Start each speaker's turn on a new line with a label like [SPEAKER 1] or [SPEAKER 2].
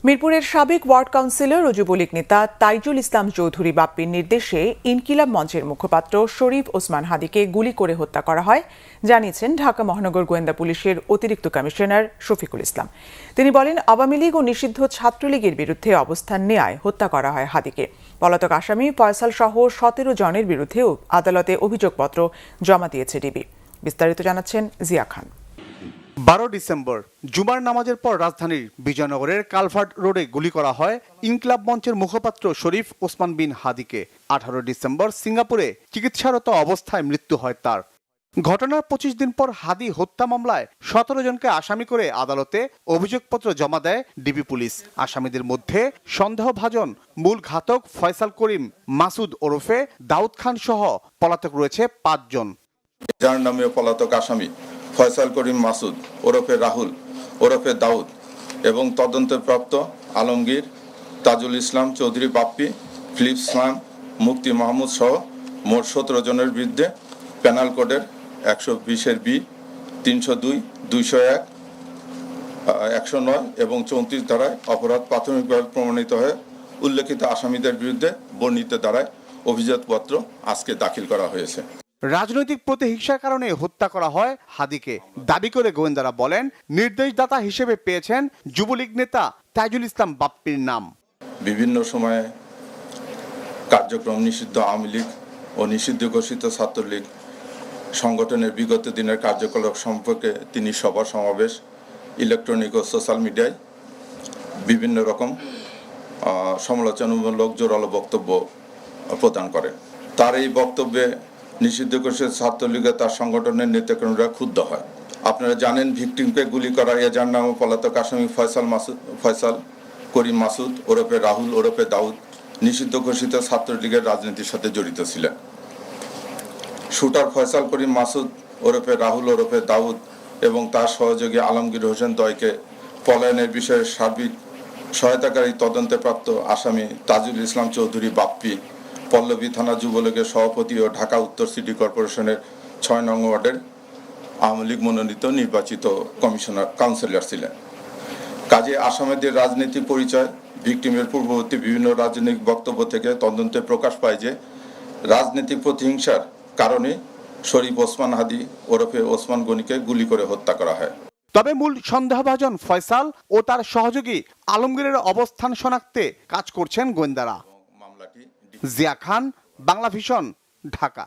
[SPEAKER 1] মিরপুরের সাবেক ward councillor ও যুবলীগ নেতা তাইজুল ইসলাম চৌধুরী বাপ্পির নির্দেশে ইনকিলাব মঞ্চের মুখপাত্র শরীফ ওসমান হাদিকে গুলি করে হত্যা করা হয় জানিয়েছেন ঢাকা মহানগর গোয়েন্দা পুলিশের অতিরিক্ত কমিশনার শফিকুল ইসলাম। তিনি বলেন, আওয়ামী লীগ ও নিষিদ্ধ ছাত্রলীগের বিরুদ্ধে অবস্থান নেয়ায় হত্যা করা হয় হাদিকে। পলাতক আসামি ফয়সাল সহ 17 জনের বিরুদ্ধেও আদালতে অভিযোগপত্র জমা দিয়েছে ডিবি। বিস্তারিত জানাচ্ছেন জিয়া খান।
[SPEAKER 2] 12 ডিসেম্বর জুমার নামাজের পর রাজধানীর বিজয়নগরের কালভার্ট রোডে গুলি করা হয় ইনকিলাব মঞ্চের মুখপাত্র শরীফ ওসমান বিন হাদিকে। 18 ডিসেম্বর সিঙ্গাপুরে চিকিৎসারত অবস্থায় মৃত্যু হয় তার। ঘটনার 25 দিন পর হাদি হত্যা মামলায় 17 জনকে আসামি করে আদালতে অভিযোগপত্র জমা দেয় ডিবি পুলিশ। আসামিদের মধ্যে সন্দেহভাজন মূল ঘাতক ফয়সাল করিম মাসুদ ওরফে দাউদ খান সহ পলাতক রয়েছে 5 জন।
[SPEAKER 3] যার নামে পলাতক আসামি ফয়সাল করিম মাসুদ ওরফে রাহুল ওরফে দাউদ এবং তদন্তপ্রাপ্ত আলমগীর, তাজুল ইসলাম চৌধুরী বাপ্পি, ফিলিপস ইসলাম, মুক্তি মাহমুদ সহ মোট 17 জনের বিরুদ্ধে পেনাল কোডের 120-এর বি, 302, 201, 109 এবং 34 ধারায় অপরাধ প্রাথমিকভাবে প্রমাণিত হয়ে উল্লেখিত আসামিদের বিরুদ্ধে বর্ণিত ধারায় অভিযোগপত্র আজকে দাখিল করা হয়েছে।
[SPEAKER 2] রাজনৈতিক প্রতিহিংসার কারণে হত্যা করা হয় হাদিকে দাবি করে গোয়েন্দারা বলেন, নির্দেশদাতা হিসেবে পেয়েছেন যুবলীগ নেতা তাইজুল ইসলাম বাপ্পির নাম।
[SPEAKER 3] বিভিন্ন সময়ে কার্যক্রম নিষিদ্ধ আওয়ামী লীগ ও নিষিদ্ধ ঘোষিত ছাত্রলীগ সংগঠনের বিগত দিনের কার্যকলাপ সম্পর্কে তিনি সভা সমাবেশ, ইলেকট্রনিক ও সোশ্যাল মিডিয়ায় বিভিন্ন রকম সমালোচনামূলক জোরালো বক্তব্য প্রদান করেন। তার এই বক্তব্যে নিষিদ্ধ ঘোষিত ছাত্রলীগে তার সংগঠনের নেতাকর্মীরা ক্ষুব্ধ হয়। আপনারা জানেন, ভিকটিমকে গুলি করা যার নাম পলাতক আসামি ফয়সাল করিম মাসুদ ওরফে রাহুল ওরফে দাউদ নিষিদ্ধ ঘোষিত ছাত্রলীগের রাজনীতির সাথে জড়িত ছিলেন। শুটার ফয়সাল করিম মাসুদ ওরফে রাহুল ওরফে দাউদ এবং তার সহযোগী আলমগীর হোসেন দয়কে পলায়নের বিষয়ে সার্বিক সহায়তাকারী তদন্তে প্রাপ্ত আসামি তাজুল ইসলাম চৌধুরী বাপ্পি পল্লবী থানা যুবলীগের সভাপতি ও ঢাকা উত্তর সিটি কর্পোরেশনের 6 নং ওয়ার্ডের আওয়ামী লীগ মনোনীত নির্বাচিত কাউন্সিলর ছিলেন। কাজে আসামিদের রাজনৈতিক পরিচয়, ভিকটিমের পূর্ববর্তী বিভিন্ন রাজনৈতিক বক্তব্য থেকে তদন্তে প্রকাশ পায় যে রাজনৈতিক প্রতিহিংসার কারণে শরীফ ওসমান হাদি ওরফে ওসমান গনিকে গুলি করে হত্যা করা হয়।
[SPEAKER 2] তবে মূল সন্দেহভাজন ফয়সাল ও তার সহযোগী আলমগীরের অবস্থান শনাক্তে কাজ করছেন গোয়েন্দারা। জিয়া খান, বাংলা ভিশন, ঢাকা।